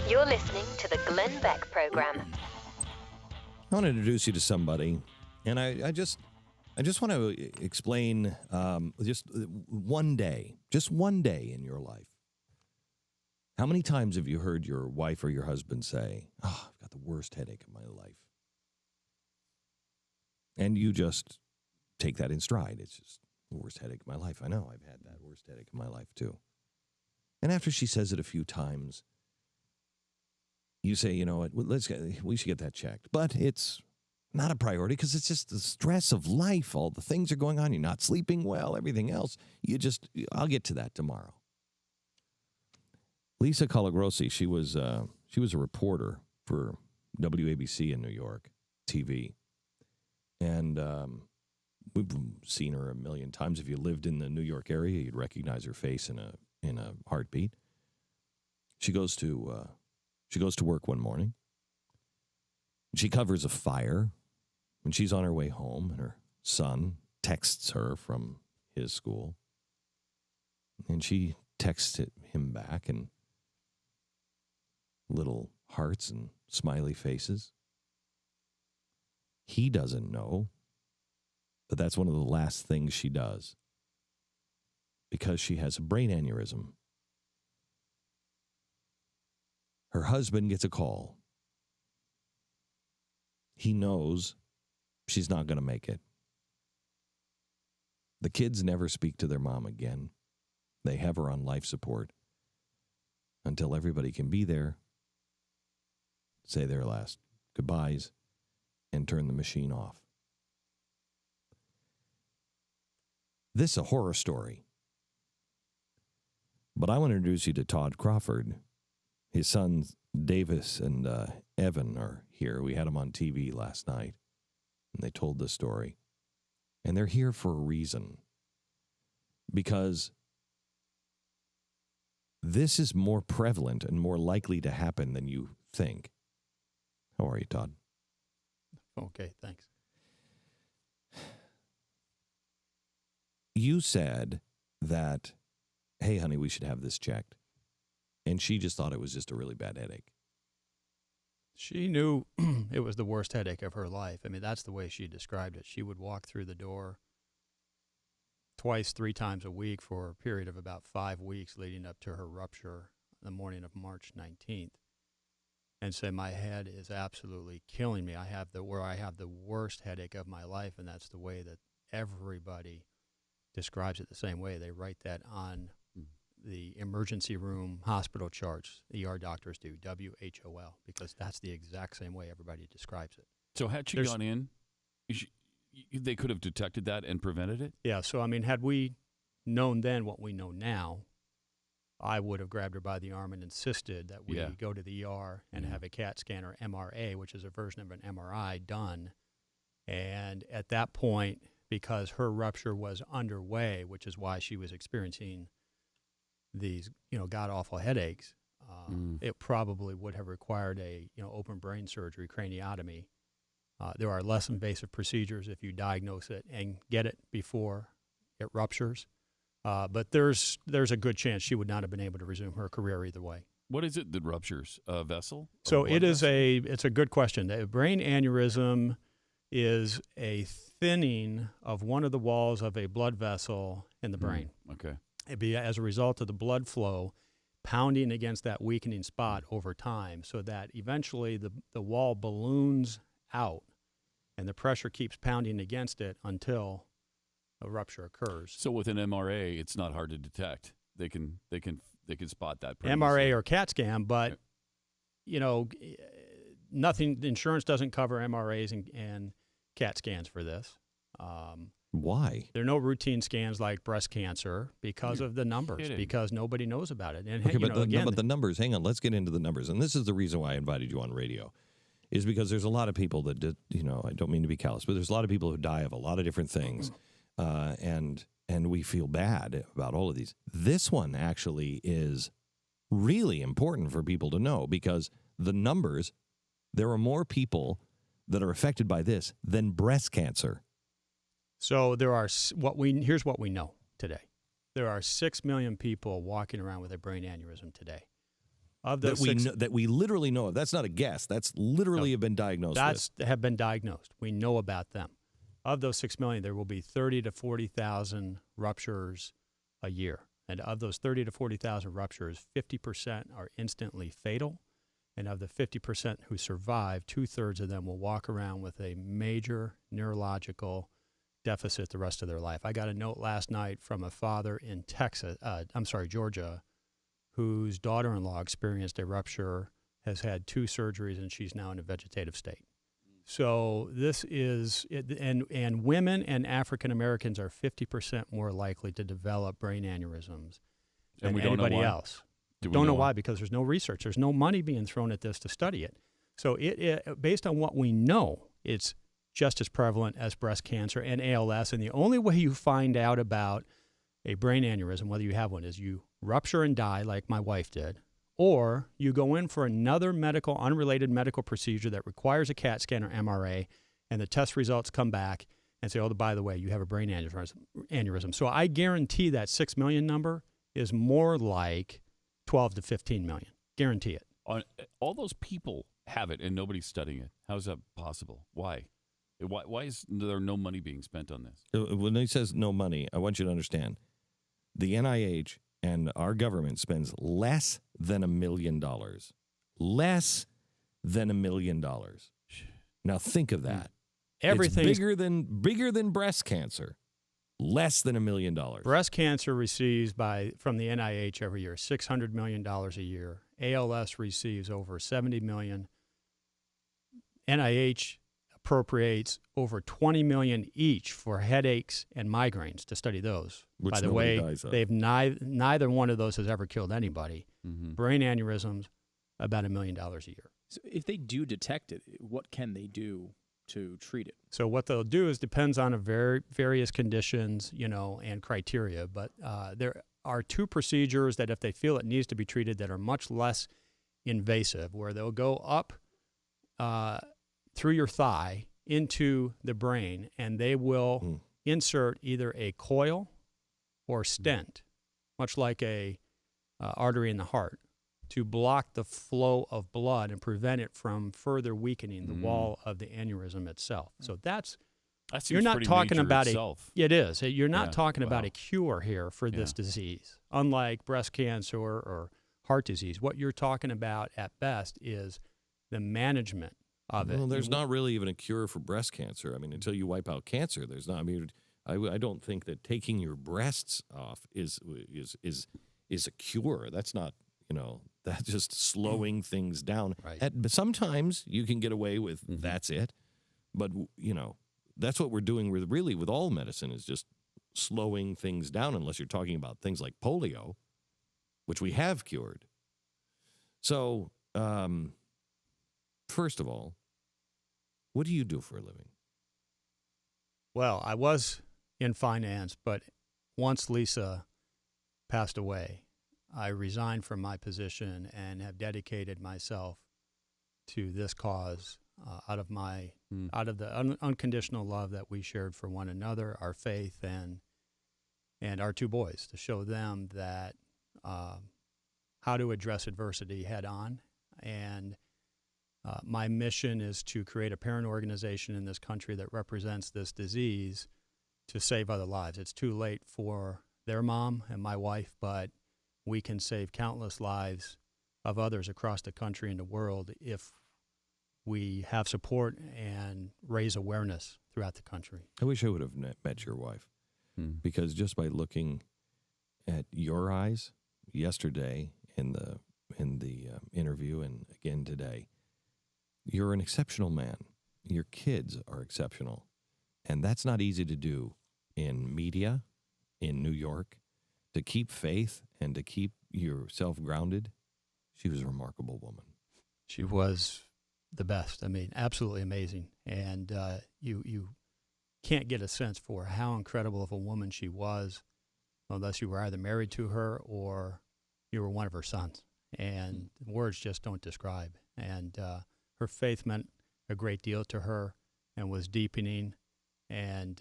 You're listening to the Glenn Beck Program. I want to introduce you to somebody, and I just want to explain just one day in your life. How many times have you heard your wife or your husband say, "Oh, I've got the worst headache of my life," and you just take that in stride? It's just the worst headache of my life. I know I've had that worst headache of my life too. And after she says it a few times, you say, you know what, we should get that checked. But it's not a priority because it's just the stress of life. All the things are going on. You're not sleeping well, everything else. I'll get to that tomorrow. Lisa Colagrossi, she was a reporter for WABC in New York, TV. And we've seen her a million times. If you lived in the New York area, you'd recognize her face in a heartbeat. She goes to work one morning. She covers a fire when she's on her way home, and her son texts her from his school. And she texts him back in little hearts and smiley faces. He doesn't know, but that's one of the last things she does because she has a brain aneurysm. Her husband gets a call. He knows she's not going to make it. The kids never speak to their mom again. They have her on life support until everybody can be there, say their last goodbyes, and turn the machine off. This is a horror story. But I want to introduce you to Todd Crawford. His sons, Davis and Evan, are here. We had them on TV last night, and they told the story. And they're here for a reason. Because this is more prevalent and more likely to happen than you think. How are you, Todd? Okay, thanks. You said that, hey, honey, we should have this checked. And she just thought it was just a really bad headache. She knew it was the worst headache of her life. I mean, that's the way she described it. She would walk through the door twice, 3 times a week for a period of about 5 weeks leading up to her rupture the morning of March 19th and say, my head is absolutely killing me. I have the worst headache of my life, and that's the way that everybody describes it the same way. They write that on the emergency room hospital charts. ER doctors do, WHOL, because that's the exact same way everybody describes it. So had she gone in, they could have detected that and prevented it? Yeah, so I mean, had we known then what we know now, I would have grabbed her by the arm and insisted that we go to the ER and have a CAT scan or MRA, which is a version of an MRI, done. And at that point, because her rupture was underway, which is why she was experiencing these, god-awful headaches, it probably would have required a, open brain surgery, craniotomy. There are less invasive procedures if you diagnose it and get it before it ruptures. But there's a good chance she would not have been able to resume her career either way. What is it that ruptures? A vessel? So it's a good question. A brain aneurysm is a thinning of one of the walls of a blood vessel in the brain. Okay. It'd be as a result of the blood flow pounding against that weakening spot over time, so that eventually the wall balloons out and the pressure keeps pounding against it until a rupture occurs. So with an MRA, it's not hard to detect. They can spot that. MRA or CAT scan, but nothing. Insurance doesn't cover MRAs and CAT scans for this. Why? There are no routine scans like breast cancer because of the numbers, because nobody knows about it. And okay, but the numbers, hang on, let's get into the numbers. And this is the reason why I invited you on radio, is because there's a lot of people that, I don't mean to be callous, but there's a lot of people who die of a lot of different things. And we feel bad about all of these. This one actually is really important for people to know because the numbers, there are more people that are affected by this than breast cancer. So here's what we know today. There are 6 million people walking around with a brain aneurysm today. Of that those we six, know, that we literally know of. That's not a guess. That's literally have been diagnosed with. have been diagnosed. We know about them. Of those 6 million, there will be 30 to 40,000 ruptures a year. And of those 30 to 40,000 ruptures, 50% are instantly fatal. And of the 50% who survive, 2/3 of them will walk around with a major neurological deficit the rest of their life. I got a note last night from a father in Georgia, whose daughter-in-law experienced a rupture, has had 2 surgeries, and she's now in a vegetative state. So this is, and women and African Americans are 50% more likely to develop brain aneurysms than we don't know anybody why? else. Do we Don't know know why, because there's no research. There's no money being thrown at this to study it. So based on what we know, it's just as prevalent as breast cancer and ALS. And the only way you find out about a brain aneurysm, whether you have one, is you rupture and die like my wife did, or you go in for another unrelated medical procedure that requires a CAT scan or MRA, and the test results come back and say, oh, by the way, you have a brain aneurysm. So I guarantee that 6 million number is more like 12 to 15 million. Guarantee it. All those people have it and nobody's studying it. How is that possible? Why? Why is there no money being spent on this? When he says no money, I want you to understand the NIH and our government spends less than $1 million. Less than $1 million. Now think of that. Everything's It's bigger than breast cancer. Less than $1 million. Breast cancer receives from the NIH every year $600 million a year. ALS receives over $70 million. NIH appropriates over $20 million each for headaches and migraines to study those. Which by the nobody way, dies of. they've neither one of those has ever killed anybody. Mm-hmm. Brain aneurysms, about $1 million a year. So if they do detect it, what can they do to treat it? So what they'll do is depends on various conditions, and criteria. But there are 2 procedures that if they feel it needs to be treated that are much less invasive, where they'll go up through your thigh into the brain, and they will insert either a coil or stent, much like a artery in the heart, to block the flow of blood and prevent it from further weakening the wall of the aneurysm itself. So That seems you're not pretty talking major about itself. it is. You're not Yeah, talking about wow. a cure here for this disease. Unlike breast cancer or heart disease, what you're talking about at best is the management of it. Well, there's not really even a cure for breast cancer. I mean, until you wipe out cancer, there's not. I mean, I don't think that taking your breasts off is a cure. That's not. That's just slowing things down. Right. But sometimes you can get away with that's it. But that's what we're doing with all medicine is just slowing things down. Unless you're talking about things like polio, which we have cured. So, first of all, what do you do for a living? Well, I was in finance, but once Lisa passed away, I resigned from my position and have dedicated myself to this cause out of the unconditional love that we shared for one another, our faith, and our 2 boys, to show them that how to address adversity head on. And my mission is to create a parent organization in this country that represents this disease to save other lives. It's too late for their mom and my wife, but we can save countless lives of others across the country and the world if we have support and raise awareness throughout the country. I wish I would have met your wife, because just by looking at your eyes yesterday in the interview and again today, you're an exceptional man. Your kids are exceptional, and that's not easy to do in media in New York. To keep faith and to keep yourself grounded, she was a remarkable woman. She was the best. I mean, absolutely amazing. And you can't get a sense for how incredible of a woman she was unless you were either married to her or you were one of her sons. And words just don't describe. And her faith meant a great deal to her and was deepening. And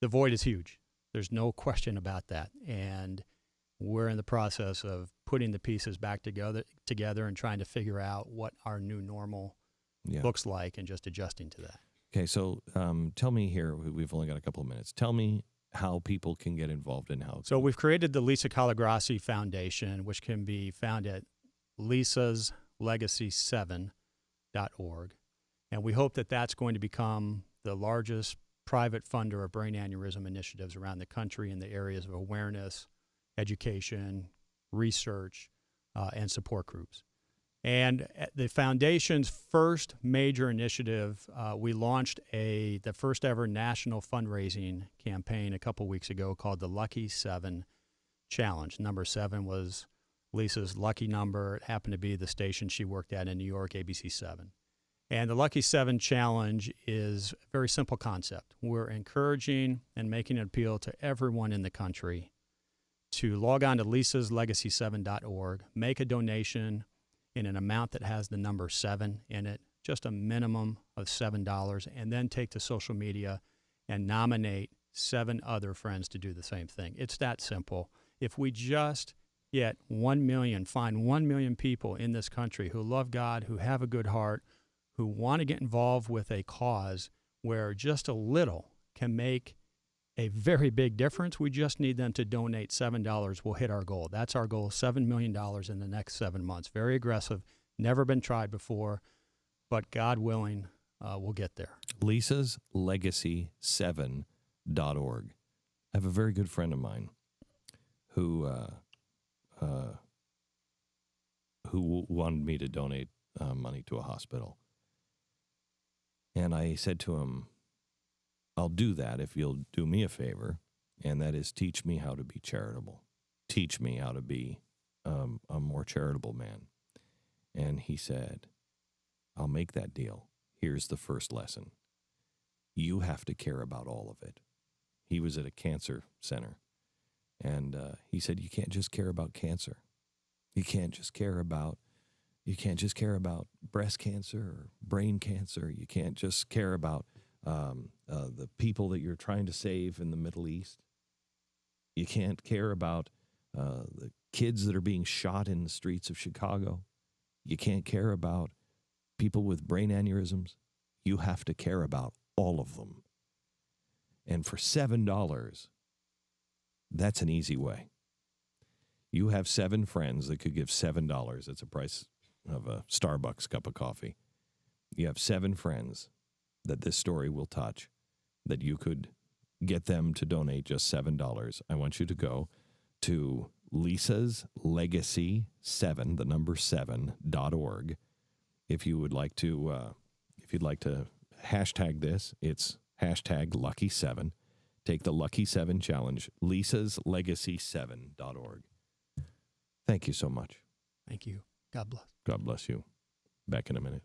the void is huge. There's no question about that. And we're in the process of putting the pieces back together and trying to figure out what our new normal looks like and just adjusting to that. Okay, so tell me here, we've only got a couple of minutes. Tell me how people can get involved in how. So we've created the Lisa Calagrassi Foundation, which can be found at lisaslegacy7.org. And we hope that that's going to become the largest private funder of brain aneurysm initiatives around the country in the areas of awareness, education, research, and support groups. And the foundation's first major initiative, we launched the first ever national fundraising campaign a couple weeks ago called the Lucky 7 Challenge. Number 7 was Lisa's lucky number. It happened to be the station she worked at in New York, ABC 7. And the Lucky 7 Challenge is a very simple concept. We're encouraging and making an appeal to everyone in the country to log on to lisaslegacy7.org, make a donation in an amount that has the number 7 in it, just a minimum of $7, and then take to social media and nominate 7 other friends to do the same thing. It's that simple. If we just get 1 million, find 1 million people in this country who love God, who have a good heart, who want to get involved with a cause where just a little can make a very big difference, we just need them to donate $7. We'll hit our goal. That's our goal, $7 million in the next 7 months. Very aggressive, never been tried before, but God willing, we'll get there. lisaslegacy7.org. I have a very good friend of mine who wanted me to donate money to a hospital. And I said to him, I'll do that if you'll do me a favor, and that is teach me how to be charitable. Teach me how to be a more charitable man. And he said, I'll make that deal. Here's the first lesson. You have to care about all of it. He was at a cancer center, and he said, you can't just care about cancer. You can't just care about breast cancer or brain cancer. You can't just care about the people that you're trying to save in the Middle East. You can't care about the kids that are being shot in the streets of Chicago. You can't care about people with brain aneurysms. You have to care about all of them. And for $7, that's an easy way. You have 7 friends that could give $7. That's the price of a Starbucks cup of coffee. You have 7 friends that this story will touch, that you could get them to donate just $7. I want you to go to lisaslegacy7, the number 7.org. If you would like to, hashtag this, it's hashtag Lucky7. Take the Lucky 7 challenge, lisaslegacy7.org. Thank you so much. Thank you. God bless. God bless you. Back in a minute.